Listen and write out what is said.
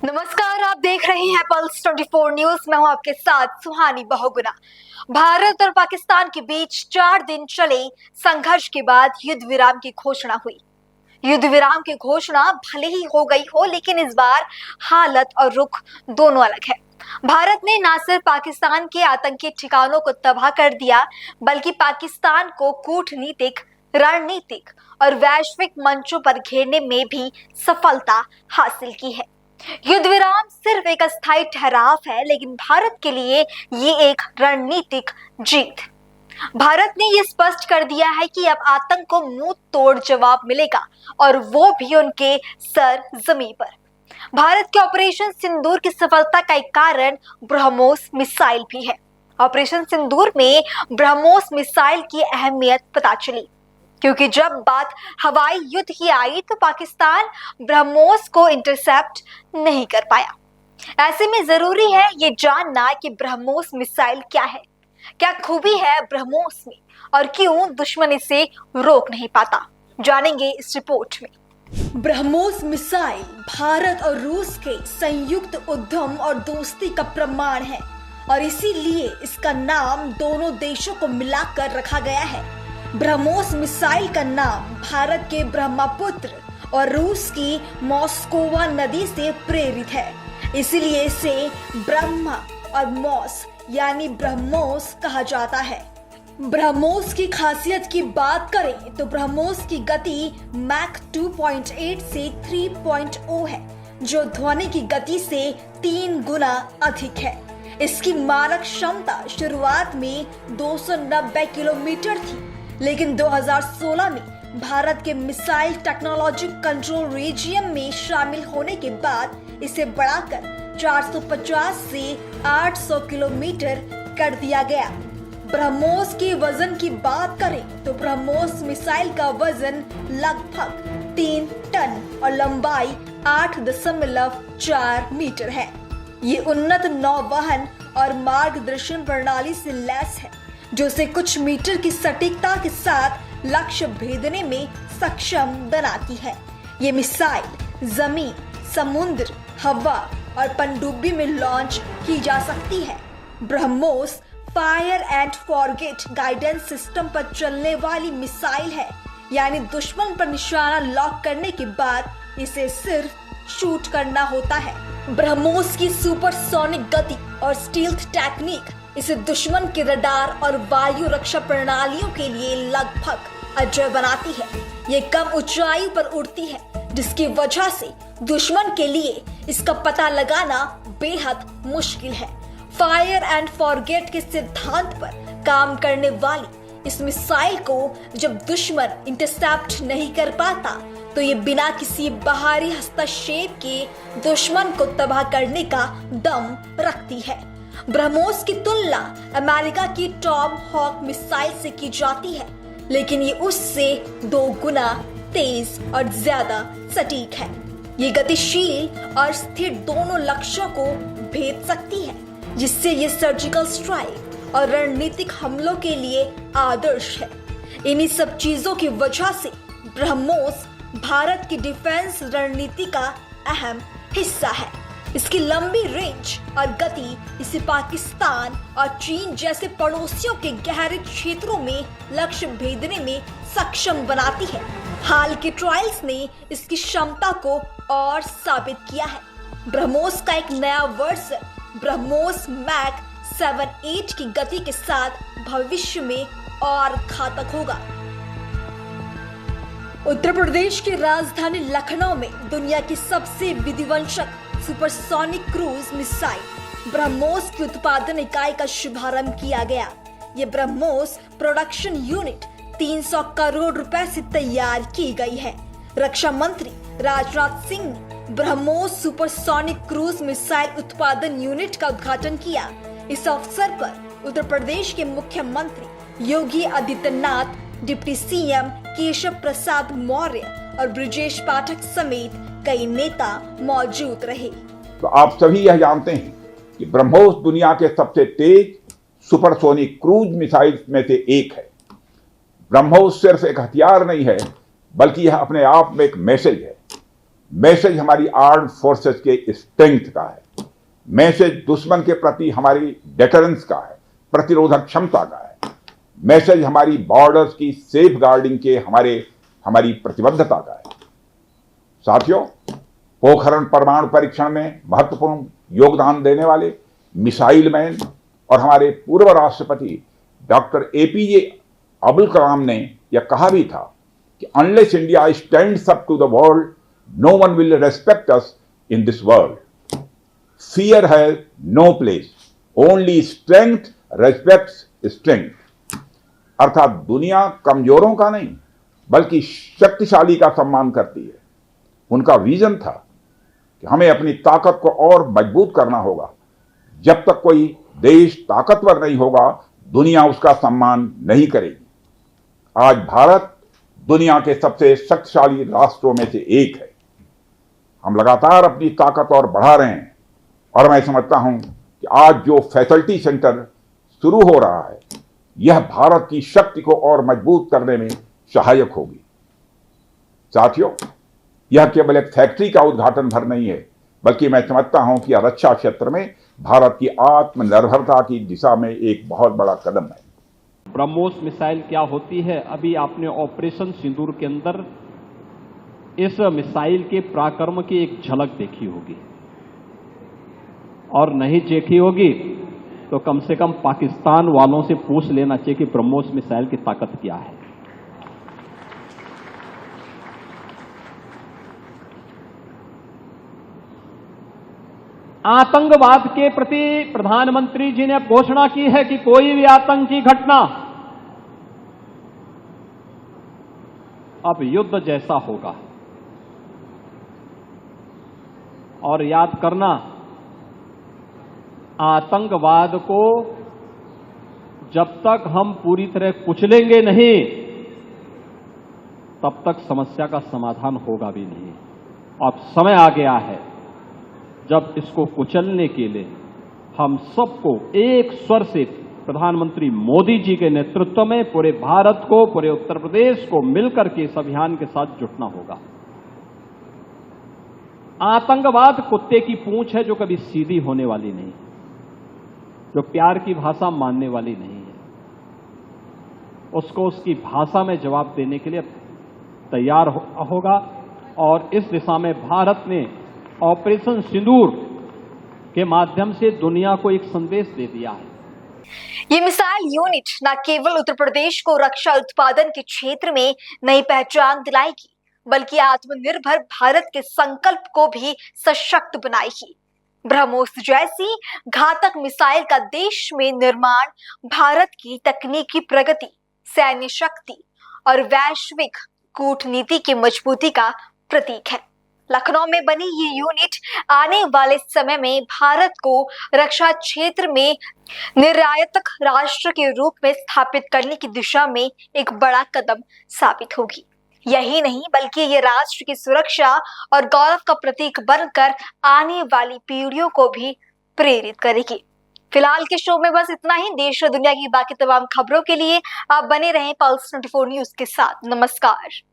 नमस्कार, आप देख रहे हैं पल्स 24 न्यूज। मैं हूं आपके साथ सुहानी बहुगुना। भारत और पाकिस्तान के बीच 4 दिन चले संघर्ष के बाद युद्ध विराम की घोषणा हुई। युद्ध विराम की घोषणा भले ही हो गई हो, लेकिन इस बार हालत और रुख दोनों अलग है। भारत ने न सिर्फ पाकिस्तान के आतंकी ठिकानों को तबाह कर दिया, बल्कि पाकिस्तान को कूटनीतिक, रणनीतिक और वैश्विक मंचों पर घेरने में भी सफलता हासिल की है। युद्ध विराम सिर्फ एक अस्थायी ठहराव है, लेकिन भारत के लिए ये एक रणनीतिक जीत। भारत ने ये स्पष्ट कर दिया है कि अब आतंक को मुंह तोड़ जवाब मिलेगा, और वो भी उनके सर जमीन पर। भारत के ऑपरेशन सिंदूर की सफलता का एक कारण ब्रह्मोस मिसाइल भी है। ऑपरेशन सिंदूर में ब्रह्मोस मिसाइल की अहमियत पता चली, क्योंकि जब बात हवाई युद्ध की आई तो पाकिस्तान ब्रह्मोस को इंटरसेप्ट नहीं कर पाया। ऐसे में जरूरी है ये जानना कि ब्रह्मोस मिसाइल क्या है, क्या खूबी है ब्रह्मोस में, और क्यों दुश्मन इसे रोक नहीं पाता। जानेंगे इस रिपोर्ट में। ब्रह्मोस मिसाइल भारत और रूस के संयुक्त उद्यम और दोस्ती का प्रमाण है, और इसीलिए इसका नाम दोनों देशों को मिलाकर रखा गया है। ब्रह्मोस मिसाइल का नाम भारत के ब्रह्मपुत्र और रूस की मॉस्कोवा नदी से प्रेरित है, इसलिए इसे ब्रह्मा और मोस यानी ब्रह्मोस कहा जाता है। ब्रह्मोस की खासियत की बात करें तो ब्रह्मोस की गति मैक 2.8 से 3.0 है, जो ध्वनि की गति से 3 गुना अधिक है। इसकी मारक क्षमता शुरुआत में 290 किलोमीटर थी, लेकिन 2016 में भारत के मिसाइल टेक्नोलॉजी कंट्रोल रीजियन में शामिल होने के बाद इसे बढ़ाकर 450 से 800 किलोमीटर कर दिया गया। ब्रह्मोस के वजन की बात करें तो ब्रह्मोस मिसाइल का वजन लगभग 3 टन और लंबाई 8.4 मीटर है। ये उन्नत नौवहन और मार्गदर्शन प्रणाली से लैस है, जो उसे कुछ मीटर की सटीकता के साथ लक्ष्य भेदने में सक्षम बनाती है। ये मिसाइल जमीन, समुद्र, हवा और पनडुब्बी में लॉन्च की जा सकती है। BrahMos fire and forget guidance system पर चलने वाली मिसाइल है, यानी दुश्मन पर निशाना लॉक करने के बाद इसे सिर्फ शूट करना होता है। ब्रह्मोस की सुपरसोनिक गति और स्टील्थ टेक्निक इसे दुश्मन के रडार और वायु रक्षा प्रणालियों के लिए लगभग अजय बनाती है। ये कम ऊंचाई पर उड़ती है, जिसकी वजह से दुश्मन के लिए इसका पता लगाना बेहद मुश्किल है। फायर एंड फॉरगेट के सिद्धांत पर काम करने वाली इस मिसाइल को जब दुश्मन इंटरसेप्ट नहीं कर पाता, तो ये बिना किसी बाहरी हस्तक्षेप के दुश्मन को तबाह करने का दम रखती है। ब्रह्मोस की तुलना अमेरिका की टॉम हॉक मिसाइल से की जाती है, लेकिन ये उससे 2 गुना तेज और ज्यादा सटीक है। ये गतिशील और स्थिर दोनों लक्ष्यों को भेद सकती है, जिससे ये सर्जिकल स्ट्राइक और रणनीतिक हमलों के लिए आदर्श है। इन्हीं सब चीजों की वजह से ब्रह्मोस भारत की डिफेंस रणनीति का अहम हिस्सा है। इसकी लंबी रेंज और गति इसे पाकिस्तान और चीन जैसे पड़ोसियों के गहरे क्षेत्रों में लक्ष्य भेदने में सक्षम बनाती है। हाल के ट्रायल्स ने इसकी क्षमता को और साबित किया है। ब्रह्मोस का एक नया वर्जन ब्रह्मोस मैक 7-8 की गति के साथ भविष्य में और घातक होगा। उत्तर प्रदेश की राजधानी लखनऊ में दुनिया की सबसे विध्वंसक सुपरसोनिक क्रूज मिसाइल ब्रह्मोस की उत्पादन इकाई का शुभारंभ किया गया। ये ब्रह्मोस प्रोडक्शन यूनिट 300 करोड़ रुपए से तैयार की गई है। रक्षा मंत्री राजनाथ सिंह ने ब्रह्मोस सुपरसोनिक क्रूज मिसाइल उत्पादन यूनिट का उद्घाटन किया। इस अवसर पर उत्तर प्रदेश के मुख्यमंत्री योगी आदित्यनाथ, डिप्टी सीएम केशव प्रसाद मौर्य और ब्रजेश पाठक समेत कई नेता मौजूद रहे। तो आप सभी यह जानते हैं कि ब्रह्मोस दुनिया के सबसे तेज सुपरसोनिक क्रूज मिसाइल में से एक है। ब्रह्मोस सिर्फ एक हथियार नहीं है, बल्कि यह अपने आप में एक मैसेज है। मैसेज हमारी आर्म्ड फोर्सेस के स्ट्रेंथ का है, मैसेज दुश्मन के प्रति हमारी डेटरेंस का है, प्रतिरोधक क्षमता का है, मैसेज हमारी बॉर्डर्स की सेफ गार्डिंग के हमारी प्रतिबद्धता का है। साथियों, पोखरण परमाणु परीक्षण में महत्वपूर्ण योगदान देने वाले मिसाइल मैन और हमारे पूर्व राष्ट्रपति डॉक्टर एपीजे अब्दुल कलाम ने यह कहा भी था कि unless India stands up to the world, no one will respect us in this world. Fear has no place, only strength respects strength. अर्थात दुनिया कमजोरों का नहीं बल्कि शक्तिशाली का सम्मान करती है। उनका विजन था कि हमें अपनी ताकत को और मजबूत करना होगा। जब तक कोई देश ताकतवर नहीं होगा, दुनिया उसका सम्मान नहीं करेगी। आज भारत दुनिया के सबसे शक्तिशाली राष्ट्रों में से एक है। हम लगातार अपनी ताकत और बढ़ा रहे हैं और मैं समझता हूं कि आज जो फैसिलिटी सेंटर शुरू हो रहा है, यह भारत की शक्ति को और मजबूत करने में सहायक होगी। साथियों, यह केवल एक फैक्ट्री का उद्घाटन भर नहीं है, बल्कि मैं समझता हूं कि यह रक्षा क्षेत्र में भारत की आत्मनिर्भरता की दिशा में एक बहुत बड़ा कदम है। ब्रह्मोस मिसाइल क्या होती है, अभी आपने ऑपरेशन सिंदूर के अंदर इस मिसाइल के पराक्रम की एक झलक देखी होगी, और नहीं देखी होगी तो कम से कम पाकिस्तान वालों से पूछ लेना चाहिए कि ब्रह्मोस मिसाइल की ताकत क्या है। आतंकवाद के प्रति प्रधानमंत्री जी ने घोषणा की है कि कोई भी आतंकी घटना अब युद्ध जैसा होगा। और याद करना, आतंकवाद को जब तक हम पूरी तरह कुचलेंगे नहीं, तब तक समस्या का समाधान होगा भी नहीं। अब समय आ गया है जब इसको कुचलने के लिए हम सबको एक स्वर से प्रधानमंत्री मोदी जी के नेतृत्व में पूरे भारत को, पूरे उत्तर प्रदेश को मिलकर के इस अभियान के साथ जुटना होगा। आतंकवाद कुत्ते की पूंछ है जो कभी सीधी होने वाली नहीं, जो प्यार की भाषा मानने वाली नहीं है। उसको उसकी भाषा में जवाब देने के लिए तैयार होगा। और इस दिशा में भारत ने ऑपरेशन सिंदूर के माध्यम से दुनिया को एक संदेश दे दिया है। ये मिसाइल यूनिट न केवल उत्तर प्रदेश को रक्षा उत्पादन के क्षेत्र में नई पहचान दिलाएगी, बल्कि आत्मनिर्भर भारत के संकल्प को भी सशक्त बनाएगी। ब्रह्मोस जैसी घातक मिसाइल का देश में निर्माण भारत की तकनीकी प्रगति, सैन्य शक्ति और वैश्विक कूटनीति की मजबूती का प्रतीक है। लखनऊ में बनी ये यूनिट आने वाले समय में भारत को रक्षा क्षेत्र में निर्णायक राष्ट्र के रूप में स्थापित करने की दिशा में एक बड़ा कदम साबित होगी। यही नहीं बल्कि ये राष्ट्र की सुरक्षा और गौरव का प्रतीक बनकर आने वाली पीढ़ियों को भी प्रेरित करेगी। फिलहाल के शो में बस इतना ही। देश और दुनिया की बाकी तमाम खबरों के लिए आप बने रहें पल्स 24 न्यूज के साथ। नमस्कार।